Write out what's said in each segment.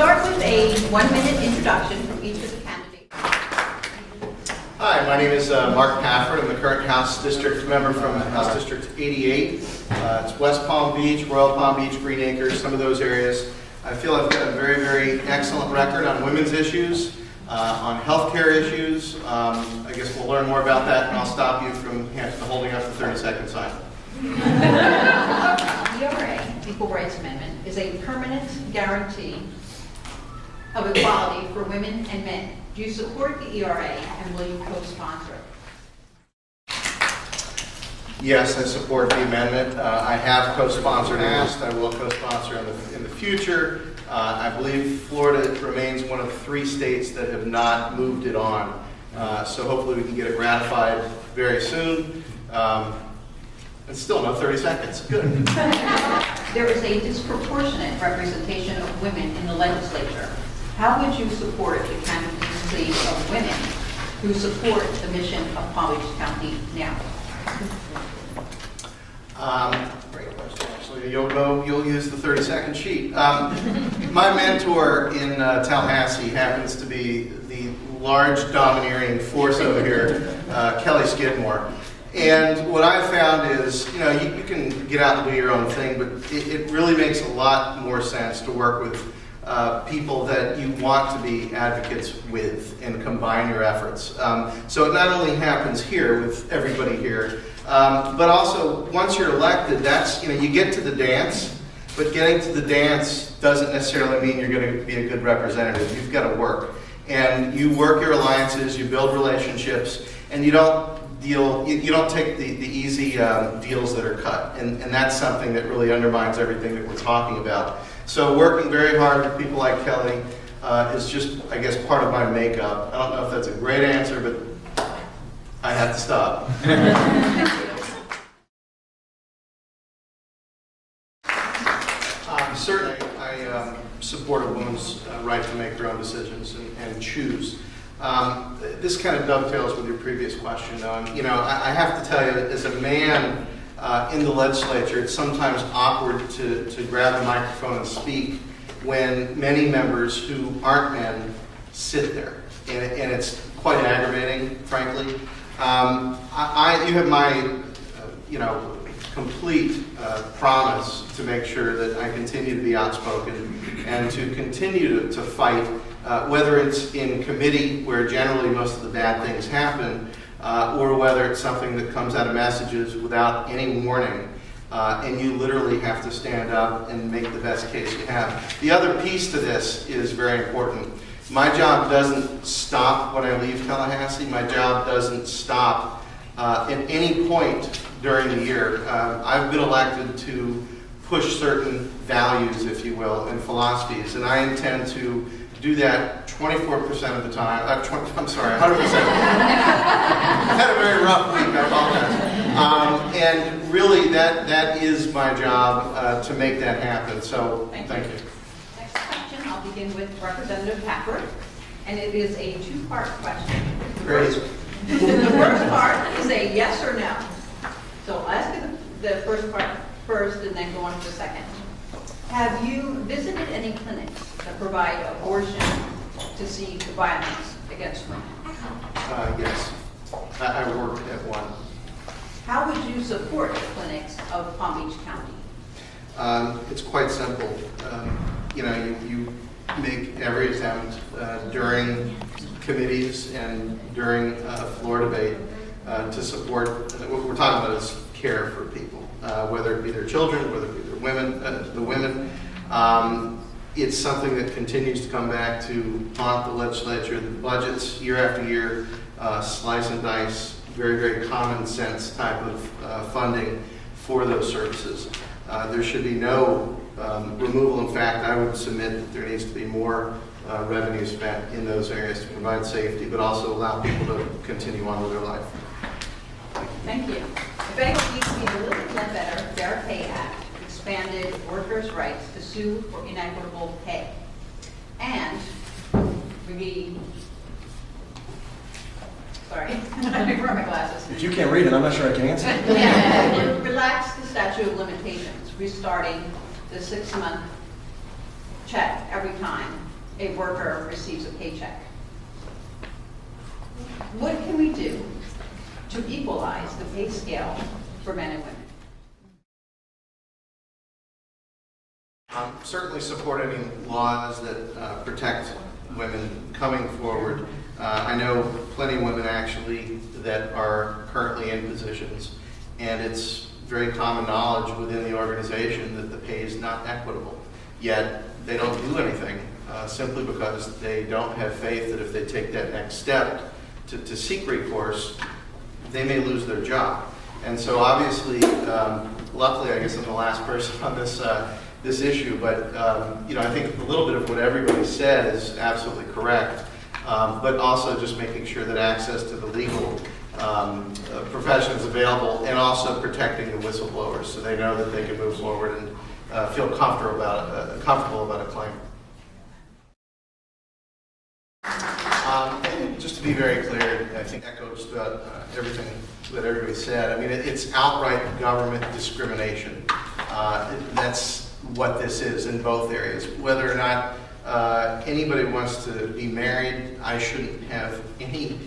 start with a 1-minute introduction from each of the candidates. Hi, my name is Mark Pafford. I'm the current House District member from House District 88. It's West Palm Beach, Royal Palm Beach, Green Acres, some of those areas. I feel I've got a very, very excellent record on women's issues, on healthcare issues. I guess we'll learn more about that, and I'll stop you from holding up the 30-second sign. The ERA, Equal Rights Amendment, is a permanent guarantee of equality for women and men. Do you support the ERA, and will you co-sponsor it? Yes, I support the amendment. I have co-sponsored in the past. I will co-sponsor in the future. I believe Florida remains one of 3 states that have not moved it on. So hopefully we can get it ratified very soon. It's still no 30 seconds. Good. There is a disproportionate representation of women in the legislature. How would you support the candidacy of women who support the mission of Palm Beach County now? Great question. Actually, you'll use the 30-second sheet. My mentor in Tallahassee happens to be the large domineering force over here, Kelly Skidmore. And what I've found is, you can get out and do your own thing, but it really makes a lot more sense to work with people that you want to be advocates with and combine your efforts. So it not only happens here with everybody here, but also once you're elected, that's, you get to the dance, but getting to the dance doesn't necessarily mean you're going to be a good representative. You've got to work. And you work your alliances, you build relationships, and you don't take the easy deals that are cut. And that's something that really undermines everything that we're talking about. So working very hard with people like Kelly is just, I guess, part of my makeup. I don't know if that's a great answer, but I have to stop. Certainly, I support a woman's right to make her own decisions and choose. This kind of dovetails with your previous question, though. And, I have to tell you, as a man in the legislature, it's sometimes awkward to grab the microphone and speak when many members who aren't men sit there. And it's quite aggravating, frankly. You have my, complete promise to make sure that I continue to be outspoken and to continue to fight, whether it's in committee, where generally most of the bad things happen, or whether it's something that comes out of messages without any warning, and you literally have to stand up and make the best case you have. The other piece to this is very important. My job doesn't stop when I leave Tallahassee. My job doesn't stop at any point during the year. I've been elected to push certain values, if you will, and philosophies, and I intend to do that 24% of the time. 100%. I've had a very rough week, I apologize. And really, that is my job to make that happen. So, thank you. Next question, I'll begin with Representative Pafford, and it is a 2-part question. Great. The first part is a yes or no. So I'll ask you the first part first and then go on to the second. Have you visited any clinics that provide abortion to see the violence against women? Yes. I worked at one. How would you support the clinics of Palm Beach County? It's quite simple. You make every attempt during committees and during floor debate to support. What we're talking about is care for people, whether it be their children, whether it be their women, the women. It's something that continues to come back to haunt the legislature. The budgets year after year, slice and dice, very, very common sense type of funding for those services. There should be no removal. In fact, I would submit that there needs to be more revenue spent in those areas to provide safety, but also allow people to continue on with their life. Thank you. If anyone needs to be a little bit better, Fair Pay Act expanded workers' rights to sue for inequitable pay. And we sorry, I didn't wear my glasses. If you can't read it, I'm not sure I can answer. Yeah, relax the statute of limitations, restarting the 6-month check every time a worker receives a paycheck. What can we do to equalize the pay scale for men and women? Certainly support any laws that protect women coming forward. I know plenty of women actually that are currently in positions, and it's very common knowledge within the organization that the pay is not equitable. Yet they don't do anything simply because they don't have faith that if they take that next step to seek recourse, they may lose their job. And so obviously, luckily, I guess I'm the last person on this issue, but I think a little bit of what everybody said is absolutely correct, but also just making sure that access to the legal profession is available, and also protecting the whistleblowers so they know that they can move forward and feel comfortable about a claim. Just to be very clear, I think echoes everything that everybody said. I mean, it's outright government discrimination. That's what this is in both areas. Whether or not anybody wants to be married, I shouldn't have any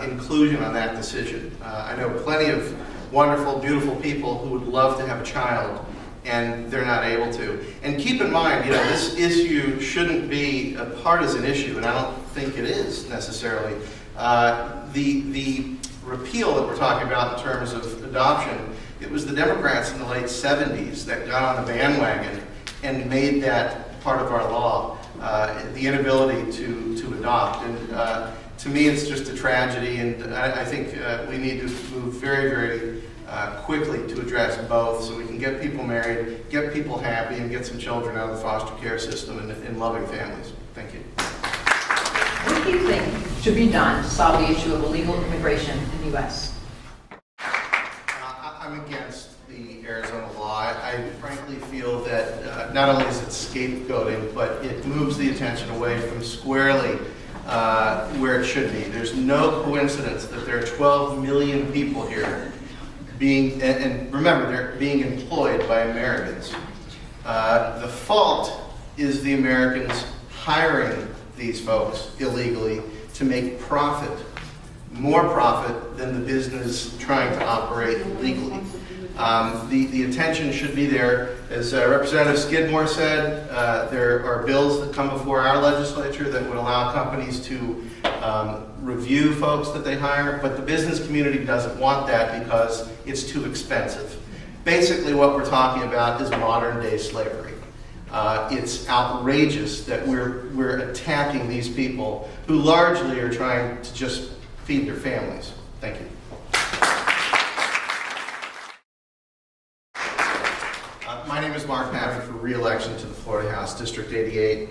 inclusion on that decision. I know plenty of wonderful, beautiful people who would love to have a child, and they're not able to. And keep in mind, this issue shouldn't be a partisan issue, and I don't think it is necessarily. The repeal that we're talking about in terms of adoption, it was the Democrats in the late 70s that got on the bandwagon and made that part of our law, the inability to adopt. And to me, it's just a tragedy, and I think we need to move very, very quickly to address both so we can get people married, get people happy, and get some children out of the foster care system and loving families. Thank you. What do you think should be done to solve the issue of illegal immigration in the U.S.? I'm against the Arizona law. I frankly feel that not only is it scapegoating, but it moves the attention away from squarely where it should be. There's no coincidence that there are 12 million people here and remember, they're being employed by Americans. The fault is the Americans hiring these folks illegally to make profit, more profit than the business trying to operate legally. The attention should be there. As Representative Skidmore said, there are bills that come before our legislature that would allow companies to review folks that they hire, but the business community doesn't want that because it's too expensive. Basically what we're talking about is modern day slavery. It's outrageous that we're attacking these people who largely are trying to just feed their families. Thank you. My name is Mark Pafford for re-election to the Florida House, District 88.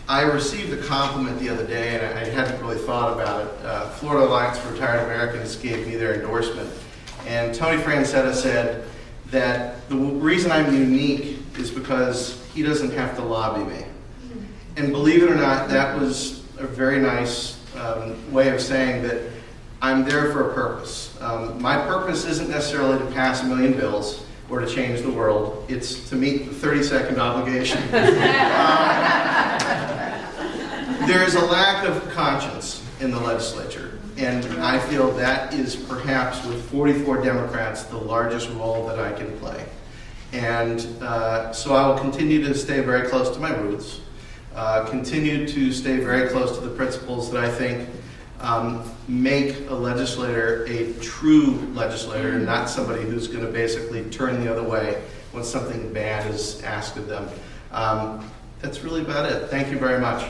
I received a compliment the other day, and I hadn't really thought about it. Florida Alliance for Retired Americans gave me their endorsement. And Tony Francetta said that the reason I'm unique is because he doesn't have to lobby me. And believe it or not, that was a very nice way of saying that I'm there for a purpose. My purpose isn't necessarily to pass a million bills or to change the world. It's to meet the 30-second obligation. There's a lack of conscience in the legislature, and I feel that is perhaps, with 44 Democrats, the largest role that I can play. And so I will continue to stay very close to my roots, continue to stay very close to the principles that I think make a legislator a true legislator, not somebody who's going to basically turn the other way when something bad is asked of them. That's really about it. Thank you very much.